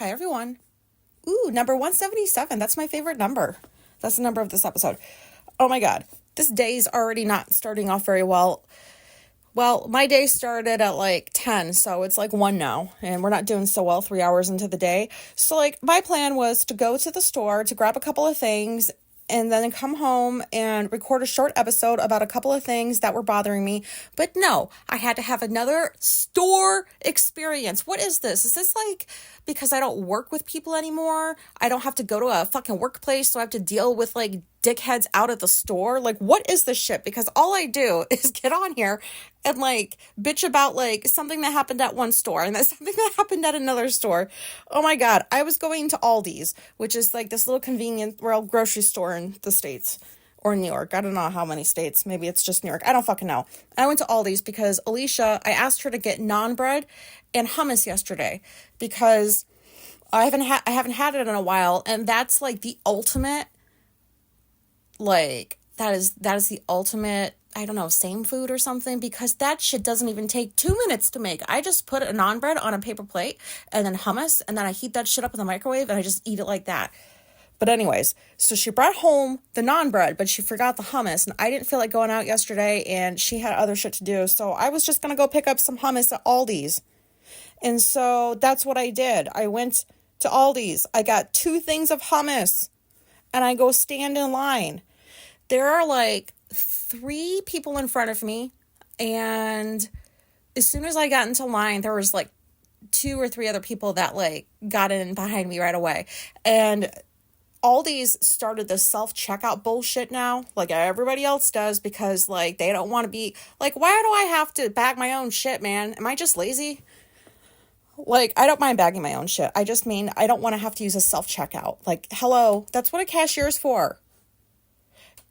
Hi, everyone. Ooh, number 177. That's my favorite number. That's the number of this episode. Oh my God. This day's already not starting off very well. Well, my day started at like 10, so it's like 1 now, and we're not doing so well 3 hours into the day. So like my plan was to go to the store to grab a couple of things and then come home and record a short episode about a couple of things that were bothering me. But no, I had to have another store experience. What is this? Is this like because I don't work with people anymore? I don't have to go to a fucking workplace, so I have to deal with like dickheads out at the store? Like, what is this shit? Because all I do is get on here and like bitch about like something that happened at one store and then something that happened at another store. Oh my God. I was going to Aldi's, which is like this little convenient grocery store in the States or New York. I don't know how many states. Maybe it's just New York. I don't fucking know. I went to Aldi's because Alicia, I asked her to get naan bread and hummus yesterday because I haven't had it in a while, and that's like the ultimate. Like, that is the ultimate, I don't know, same food or something, because that shit doesn't even take 2 minutes to make. I just put a naan bread on a paper plate and then hummus, and then I heat that shit up in the microwave and I just eat it like that. But anyways, so she brought home the naan bread, but she forgot the hummus, and I didn't feel like going out yesterday, and she had other shit to do, so I was just going to go pick up some hummus at Aldi's. And so that's what I did. I went to Aldi's. I got 2 things of hummus, and I go stand in line. There are like 3 people in front of me, and as soon as I got into line, there was like 2 or 3 other people that like got in behind me right away. And Aldi's started this self-checkout bullshit now, like everybody else does, because like they don't want to be like, why do I have to bag my own shit, man? Am I just lazy? Like, I don't mind bagging my own shit. I just mean I don't want to have to use a self-checkout. Like, hello, that's what a cashier is for.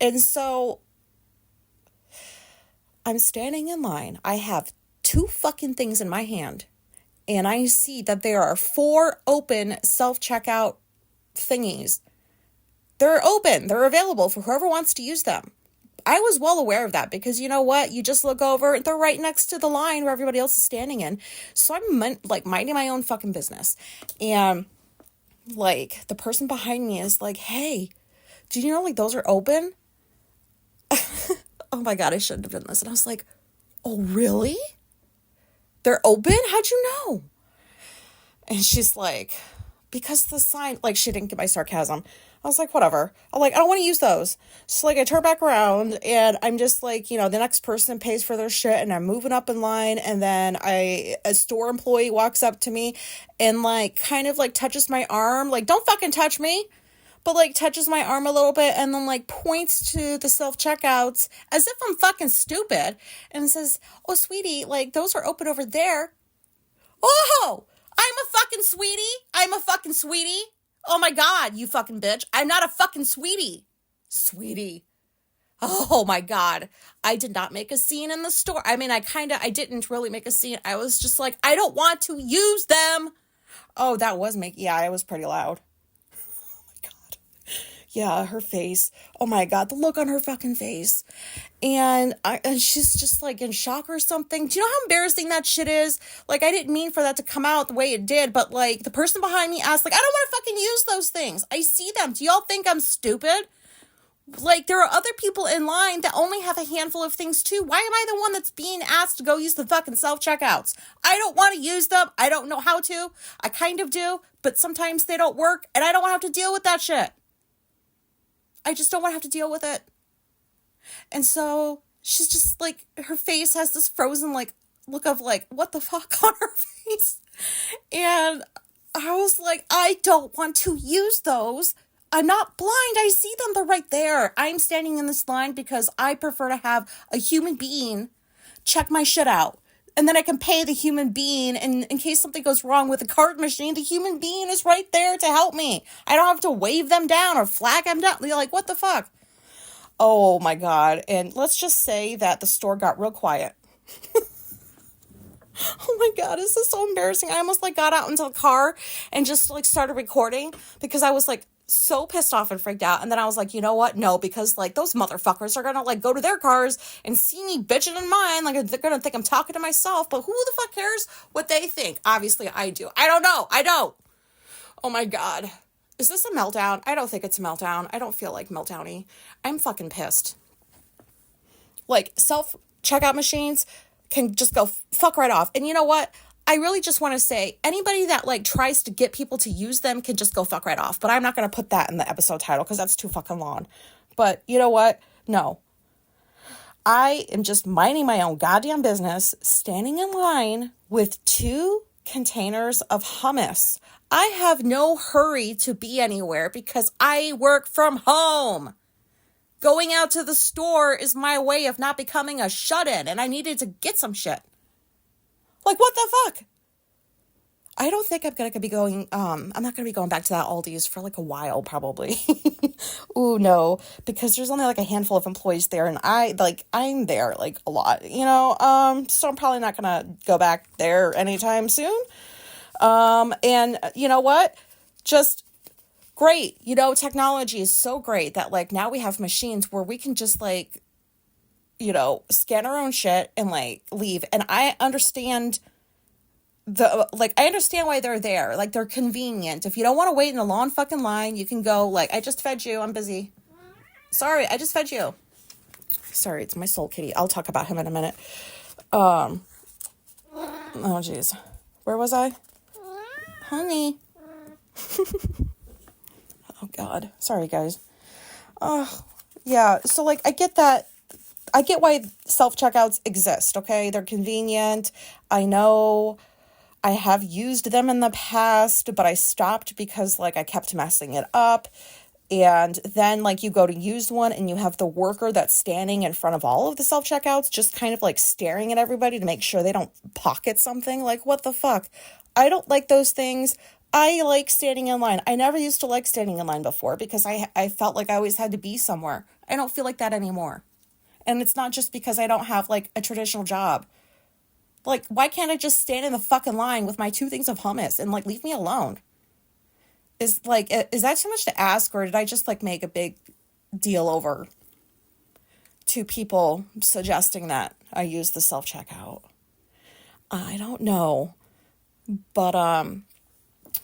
And so I'm standing in line. I have 2 fucking things in my hand, and I see that there are 4 open self-checkout thingies. They're open. They're available for whoever wants to use them. I was well aware of that because you know what? You just look over, they're right next to the line where everybody else is standing in. So I'm like minding my own fucking business. And like the person behind me is like, hey, do you know like those are open? Oh my God, I shouldn't have done this. And I was like, oh, really? They're open? How'd you know? And she's like, because the sign, like, she didn't get my sarcasm. I was like, whatever. I'm like, I don't want to use those. So, like, I turn back around, and I'm just like, you know, the next person pays for their shit, and I'm moving up in line, and then a store employee walks up to me and, like, kind of, like, touches my arm. Like, don't fucking touch me. But, like, touches my arm a little bit and then, like, points to the self-checkouts as if I'm fucking stupid and says, oh, sweetie, like, those are open over there. Oh, I'm a fucking sweetie. I'm a fucking sweetie. Oh, my God, you fucking bitch. I'm not a fucking sweetie. Sweetie. Oh, my God. I did not make a scene in the store. I mean, I didn't really make a scene. I was just like, I don't want to use them. Oh, that was yeah, it was pretty loud. Yeah, her face. Oh my God, the look on her fucking face. And she's just like in shock or something. Do you know how embarrassing that shit is? Like, I didn't mean for that to come out the way it did, but like the person behind me asked, like, I don't want to fucking use those things. I see them. Do y'all think I'm stupid? Like, there are other people in line that only have a handful of things too. Why am I the one that's being asked to go use the fucking self-checkouts? I don't want to use them. I don't know how to. I kind of do, but sometimes they don't work, and I don't want to have to deal with that shit. I just don't want to have to deal with it. And so she's just like, her face has this frozen like look of like, what the fuck on her face. And I was like, I don't want to use those. I'm not blind. I see them. They're right there. I'm standing in this line because I prefer to have a human being check my shit out. And then I can pay the human being, and in case something goes wrong with the card machine, the human being is right there to help me. I don't have to wave them down or flag them down. They're like, what the fuck? Oh my God. And let's just say that the store got real quiet. Oh my God, this is so embarrassing. I almost like got out into the car and just like started recording because I was like so pissed off and freaked out. And then I was like, you know what? No, because like those motherfuckers are gonna like go to their cars and see me bitching in mine. Like they're gonna think I'm talking to myself, but who the fuck cares what they think? Obviously I do. I don't know. I don't. Oh my God. Is this a meltdown? I don't think it's a meltdown. I don't feel like meltdowny. I'm fucking pissed. Like, self-checkout machines can just go fuck right off. And you know what? I really just want to say, anybody that, like, tries to get people to use them can just go fuck right off. But I'm not going to put that in the episode title because that's too fucking long. But you know what? No. I am just minding my own goddamn business, standing in line with 2 containers of hummus. I have no hurry to be anywhere because I work from home. Going out to the store is my way of not becoming a shut-in, and I needed to get some shit. Like, what the fuck? I don't think I'm going to be going, I'm not going to be going back to that Aldi's for like a while, probably. Ooh, no, because there's only like a handful of employees there, and I'm there like a lot, you know, so I'm probably not going to go back there anytime soon. And you know what? Just great. You know, technology is so great that like now we have machines where we can just like, you know, scan our own shit and like leave. And I understand I understand why they're there. Like, they're convenient. If you don't want to wait in a long fucking line, you can go like, I just fed you. I'm busy. Sorry, I just fed you. Sorry, it's my soul kitty. I'll talk about him in a minute. Oh, jeez. Where was I? Honey. Oh, God. Sorry, guys. Yeah. So, like, I get that. I get why self-checkouts exist, okay? They're convenient. I know I have used them in the past, but I stopped because, like, I kept messing it up. And then, like, you go to use one and you have the worker that's standing in front of all of the self-checkouts just kind of, like, staring at everybody to make sure they don't pocket something. Like, what the fuck? I don't like those things. I like standing in line. I never used to like standing in line before because I felt like I always had to be somewhere. I don't feel like that anymore. And it's not just because I don't have, like, a traditional job. Like, why can't I just stand in the fucking line with my 2 things of hummus and, like, leave me alone? Is that too much to ask, or did I just, like, make a big deal over to people suggesting that I use the self-checkout? I don't know. But,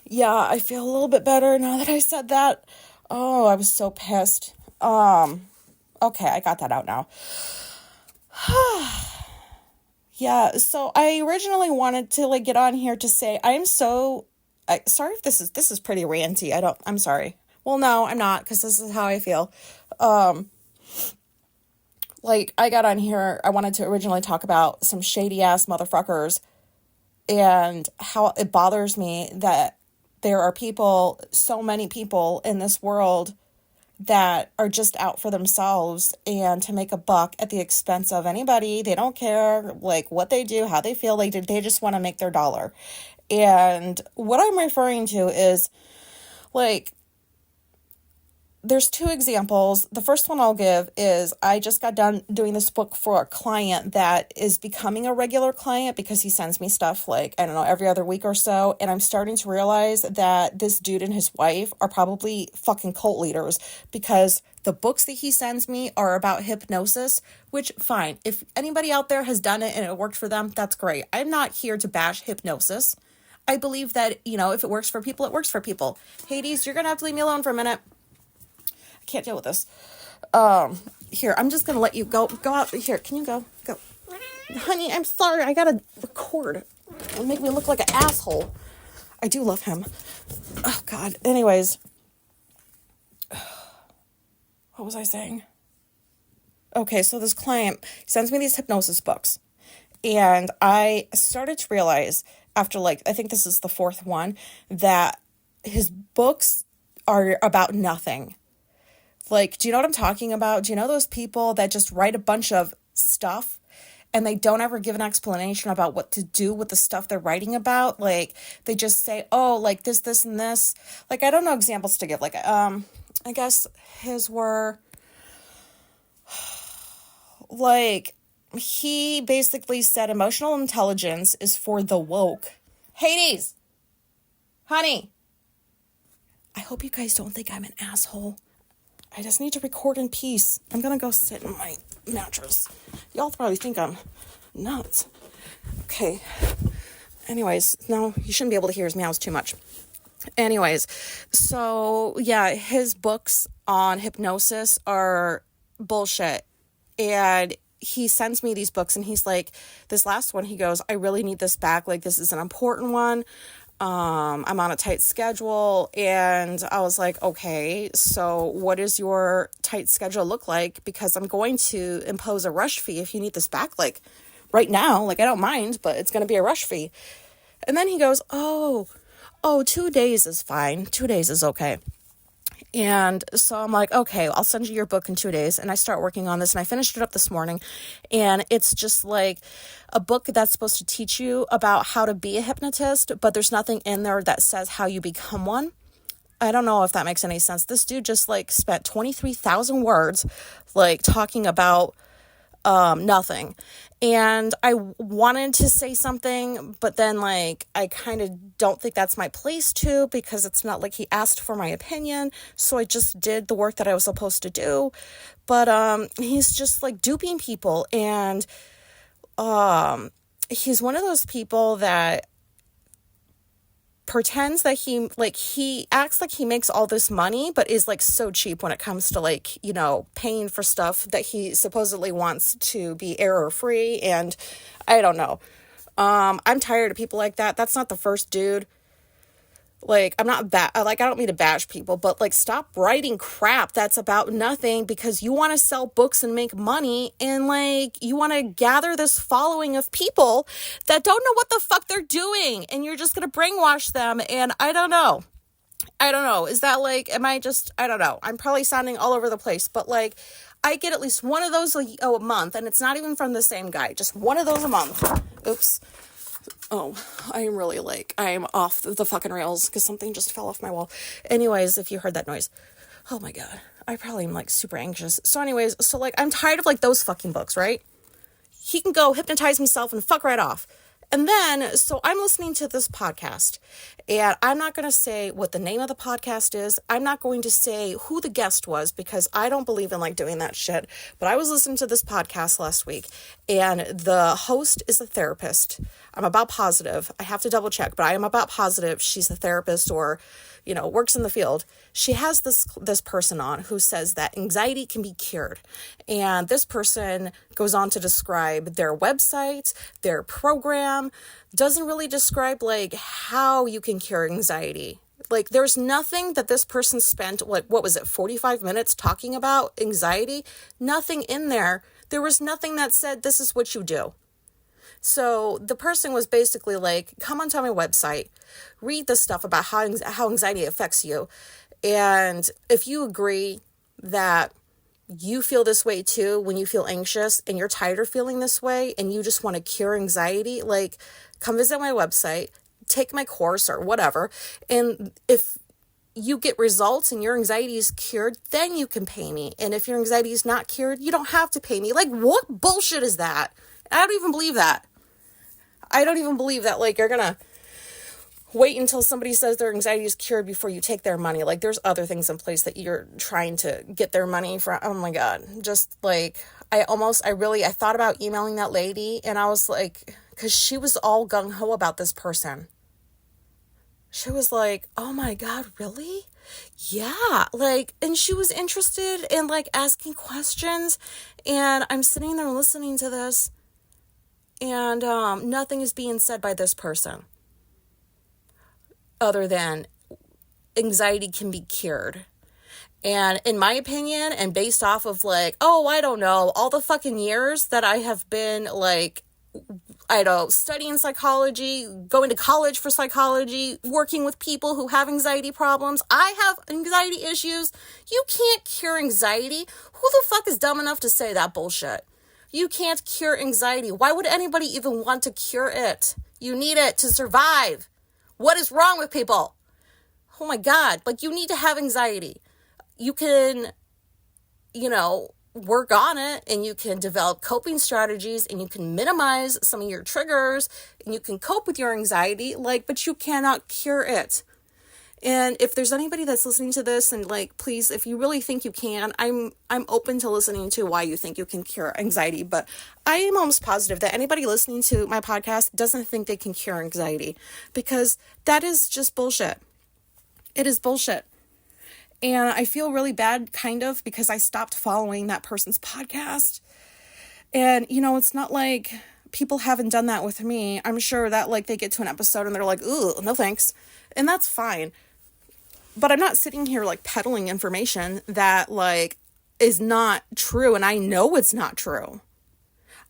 yeah, I feel a little bit better now that I said that. Oh, I was so pissed. Okay, I got that out now. Yeah, so I originally wanted to, like, get on here to say sorry if this is pretty ranty. I'm sorry. Well, no, I'm not, because this is how I feel. Like, I got on here, I wanted to originally talk about some shady ass motherfuckers and how it bothers me that there are people, so many people in this world that are just out for themselves and to make a buck at the expense of anybody. They don't care, like, what they do, how they feel. Like, they just want to make their dollar. And what I'm referring to is, like, there's 2 examples. The first one I'll give is I just got done doing this book for a client that is becoming a regular client because he sends me stuff, like, I don't know, every other week or so. And I'm starting to realize that this dude and his wife are probably fucking cult leaders because the books that he sends me are about hypnosis, which, fine. If anybody out there has done it and it worked for them, that's great. I'm not here to bash hypnosis. I believe that, you know, if it works for people, it works for people. Hades, you're going to have to leave me alone for a minute. Can't deal with this. Here, I'm just gonna let you go out. Here, can you go honey? I'm sorry, I gotta record. It'll make me look like an asshole. I do love him. Oh, God. Anyways, what was I saying? Okay, so this client sends me these hypnosis books, and I started to realize after, like, I think this is the 4th one, that his books are about nothing. Like, do you know what I'm talking about? Do you know those people that just write a bunch of stuff and they don't ever give an explanation about what to do with the stuff they're writing about? Like, they just say, oh, like this, and this. Like, I don't know examples to give. Like, I guess his were, like, he basically said emotional intelligence is for the woke. Hades! Honey! I hope you guys don't think I'm an asshole. I just need to record in peace. I'm gonna go sit in my mattress. Y'all probably think I'm nuts. Okay. Anyways, no, you shouldn't be able to hear his meows too much. Anyways, so yeah, his books on hypnosis are bullshit. And he sends me these books and he's like, this last one, he goes, I really need this back. Like, this is an important one. I'm on a tight schedule. And I was like, okay, so what does your tight schedule look like? Because I'm going to impose a rush fee if you need this back, like right now. Like, I don't mind, but it's going to be a rush fee. And then he goes, oh, 2 days is fine. 2 days is okay. And so I'm like, okay, I'll send you your book in 2 days. And I start working on this and I finished it up this morning. And it's just like a book that's supposed to teach you about how to be a hypnotist, but there's nothing in there that says how you become one. I don't know if that makes any sense. This dude just like spent 23,000 words like talking about nothing. And I wanted to say something, but then like I kind of don't think that's my place to, because it's not like he asked for my opinion. So I just did the work that I was supposed to do. But he's just like duping people, and he's one of those people that pretends that he acts like he makes all this money, but is like so cheap when it comes to like, you know, paying for stuff that he supposedly wants to be error free. And I don't know. I'm tired of people like that. That's not the first dude. Like, I'm not like, I don't mean to bash people, but like, stop writing crap that's about nothing because you want to sell books and make money, and like, you want to gather this following of people that don't know what the fuck they're doing, and you're just going to brainwash them. And I don't know. Is that like, I don't know. I'm probably sounding all over the place, but like, I get at least one of those a month, and it's not even from the same guy, just one of those a month. Oops. Oh, I am off the fucking rails because something just fell off my wall. Anyways, if you heard that noise, oh my God, I probably am like super anxious. So anyways, so like, I'm tired of like those fucking books, right? He can go hypnotize himself and fuck right off. And then, so I'm listening to this podcast, and I'm not going to say what the name of the podcast is. I'm not going to say who the guest was because I don't believe in like doing that shit. But I was listening to this podcast last week, and the host is a therapist. I'm about positive. I have to double check, but I am about positive she's a therapist or, you know, works in the field. She has this person on who says that anxiety can be cured. And this person goes on to describe their website, their program, doesn't really describe like how you can cure anxiety. Like, there's nothing that this person spent, like, what was it, 45 minutes talking about anxiety? Nothing in there. There was nothing that said, this is what you do. So the person was basically like, come onto my website, read the stuff about how anxiety affects you. And if you agree that you feel this way too, when you feel anxious and you're tired of feeling this way and you just want to cure anxiety, like, come visit my website, take my course or whatever. And if you get results and your anxiety is cured, then you can pay me. And if your anxiety is not cured, you don't have to pay me. Like, what bullshit is that? I don't even believe that. Like, you're gonna wait until somebody says their anxiety is cured before you take their money. Like, there's other things in place that you're trying to get their money from. Oh my God. Just like, I thought about emailing that lady, and I was like, because she was all gung-ho about this person. She was like, oh my God, really? Yeah. Like, and she was interested in like asking questions, and I'm sitting there listening to this, and nothing is being said by this person other than anxiety can be cured. And in my opinion, and based off of like, I don't know, all the fucking years that I have been like, I don't know, studying psychology, going to college for psychology, working with people who have anxiety problems. I have anxiety issues. You can't cure anxiety. Who the fuck is dumb enough to say that bullshit? You can't cure anxiety. Why would anybody even want to cure it? You need it to survive. What is wrong with people? Oh my God. Like, you need to have anxiety. You can, work on it, and you can develop coping strategies, and you can minimize some of your triggers, and you can cope with your anxiety, but you cannot cure it. And if there's anybody that's listening to this, and please, if you really think you can, I'm open to listening to why you think you can cure anxiety, but I am almost positive that anybody listening to my podcast doesn't think they can cure anxiety, because that is just bullshit. It is bullshit. And I feel really bad, kind of, because I stopped following that person's podcast. And, you know, it's not like people haven't done that with me. I'm sure that, like, they get to an episode and they're like, ooh, no thanks. And that's fine. But I'm not sitting here, like, peddling information that, like, is not true. And I know it's not true.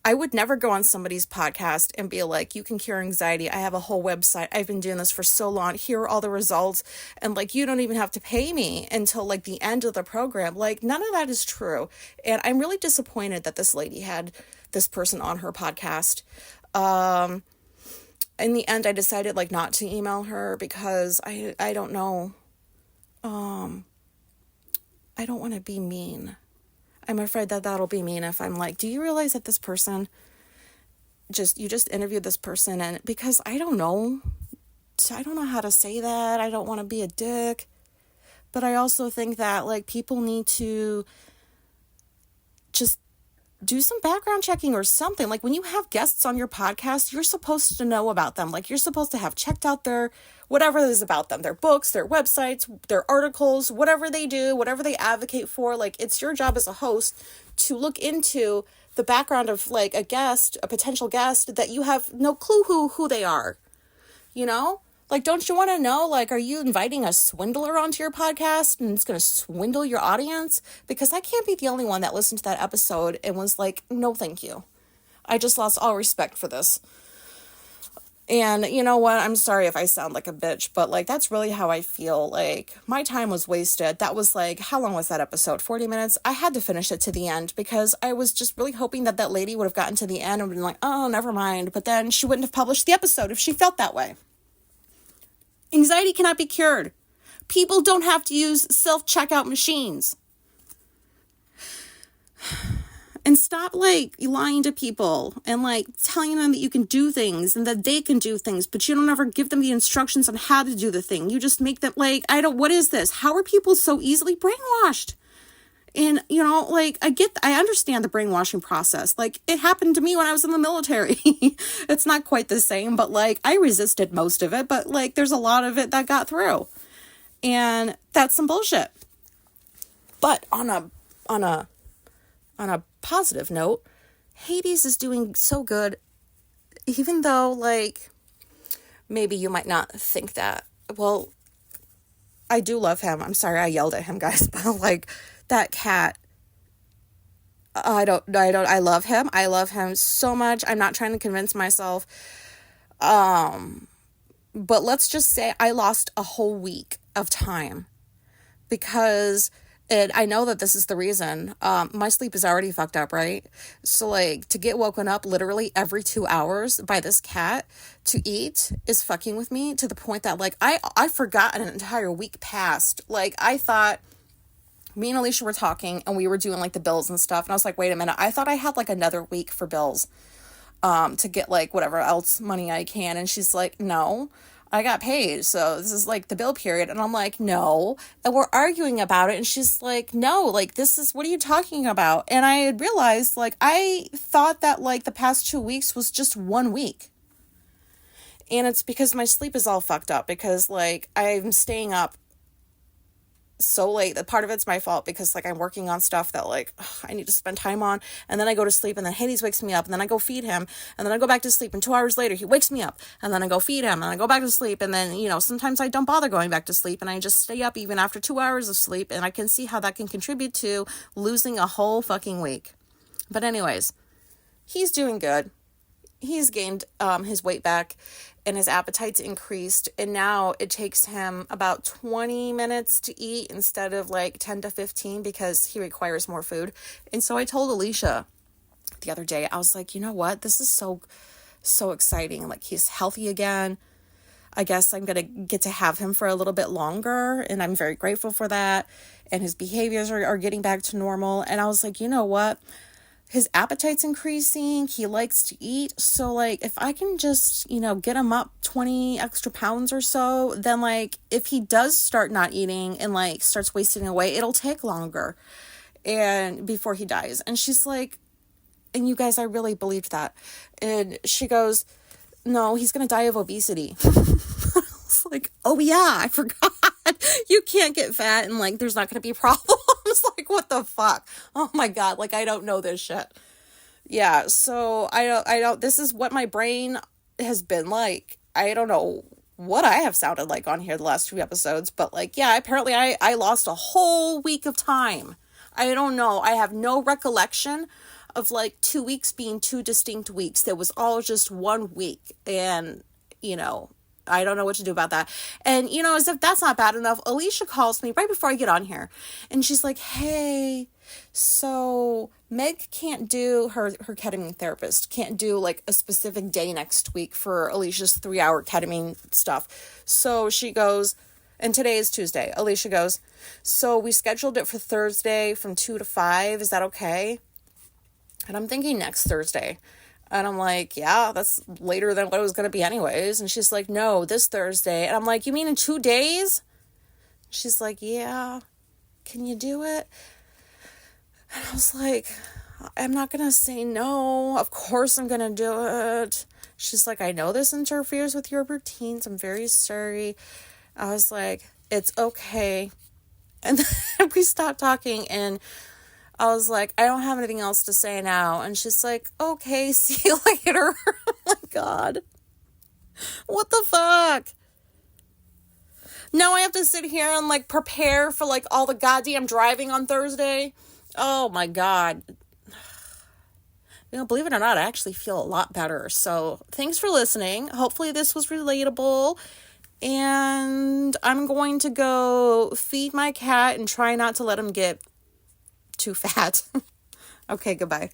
I would never go on somebody's podcast and be like, you can cure anxiety. I have a whole website. I've been doing this for so long. Here are all the results. And like, you don't even have to pay me until like the end of the program. Like, none of that is true. And I'm really disappointed that this lady had this person on her podcast. In the end, I decided like not to email her because I don't know. I don't want to be mean. I'm afraid that that'll be mean if I'm like, do you realize that this person you just interviewed this person? And because I don't know how to say that. I don't want to be a dick, but I also think that like people need to just do some background checking or something. Like when you have guests on your podcast, you're supposed to know about them. Like you're supposed to have checked out their whatever it is about them, their books, their websites, their articles, whatever they do, whatever they advocate for. Like it's your job as a host to look into the background of like a potential guest that you have no clue who they are, you know? Like, don't you want to know, like, are you inviting a swindler onto your podcast and it's going to swindle your audience? Because I can't be the only one that listened to that episode and was like, no, thank you. I just lost all respect for this. And you know what? I'm sorry if I sound like a bitch, but like, that's really how I feel. Like, my time was wasted. That was like, how long was that episode? 40 minutes? I had to finish it to the end because I was just really hoping that that lady would have gotten to the end and been like, oh, never mind. But then she wouldn't have published the episode if she felt that way. Anxiety cannot be cured. People don't have to use self-checkout machines. And stop, like, lying to people and, like, telling them that you can do things and that they can do things, but you don't ever give them the instructions on how to do the thing. You just make them, like, what is this? How are people so easily brainwashed? And, you know, like, I understand the brainwashing process. Like, it happened to me when I was in the military. It's not quite the same, but, like, I resisted most of it. But, like, there's a lot of it that got through. And that's some bullshit. But on a positive note, Hades is doing so good. Even though, like, maybe you might not think that. Well, I do love him. I'm sorry I yelled at him, guys. But, like, that cat, I love him. I love him so much. I'm not trying to convince myself. But let's just say I lost a whole week of time because, and I know that this is the reason, my sleep is already fucked up, right? So like to get woken up literally every 2 hours by this cat to eat is fucking with me to the point that like, I forgot an entire week passed. Like I thought, me and Alicia were talking and we were doing like the bills and stuff. And I was like, wait a minute. I thought I had like another week for bills, to get like whatever else money I can. And she's like, no, I got paid. So this is like the bill period. And I'm like, no. And we're arguing about it. And she's like, no, like this is, what are you talking about? And I had realized like, I thought that like the past 2 weeks was just 1 week. And it's because my sleep is all fucked up because like I'm staying up so late. That part of it's my fault because like I'm working on stuff that like I need to spend time on, and then I go to sleep, and then Hades wakes me up, and then I go feed him, and then I go back to sleep, and 2 hours later he wakes me up, and then I go feed him, and I go back to sleep, and then you know sometimes I don't bother going back to sleep, and I just stay up even after 2 hours of sleep, and I can see how that can contribute to losing a whole fucking week. But anyways, he's doing good. He's gained his weight back and his appetite's increased, and now it takes him about 20 minutes to eat instead of like 10 to 15 because he requires more food. And so I told Alicia the other day, I was like, you know what? This is so exciting. Like he's healthy again. I guess I'm going to get to have him for a little bit longer, and I'm very grateful for that. And his behaviors are getting back to normal. And I was like, you know what? His appetite's increasing. He likes to eat. So like, if I can just, you know, get him up 20 extra pounds or so, then like, if he does start not eating and like starts wasting away, it'll take longer and before he dies. And she's like, and you guys, I really believed that. And she goes, no, he's going to die of obesity. I was like, oh yeah, I forgot. You can't get fat and like there's not going to be problems. Like, what the fuck? Oh my God. Like, I don't know this shit. Yeah. So I don't, this is what my brain has been like. I don't know what I have sounded like on here the last few episodes, but like, yeah, apparently I lost a whole week of time. I don't know. I have no recollection of like 2 weeks being two distinct weeks. There was all just 1 week. And, you know, I don't know what to do about that. And, you know, as if that's not bad enough, Alicia calls me right before I get on here. And she's like, hey, so Meg can't do her ketamine therapist, can't do like a specific day next week for Alicia's 3-hour ketamine stuff. So she goes, and today is Tuesday. Alicia goes, so we scheduled it for Thursday from 2 to 5. Is that okay? And I'm thinking next Thursday. And I'm like, yeah, that's later than what it was going to be anyways. And she's like, no, this Thursday. And I'm like, you mean in 2 days? She's like, yeah, can you do it? And I was like, I'm not going to say no. Of course I'm going to do it. She's like, I know this interferes with your routines. I'm very sorry. I was like, it's okay. And then we stopped talking and I was like, I don't have anything else to say now. And she's like, okay, see you later. Oh my God. What the fuck? Now I have to sit here and like prepare for like all the goddamn driving on Thursday. Oh my God. You know, believe it or not, I actually feel a lot better. So thanks for listening. Hopefully this was relatable. And I'm going to go feed my cat and try not to let him get too fat. Okay, goodbye.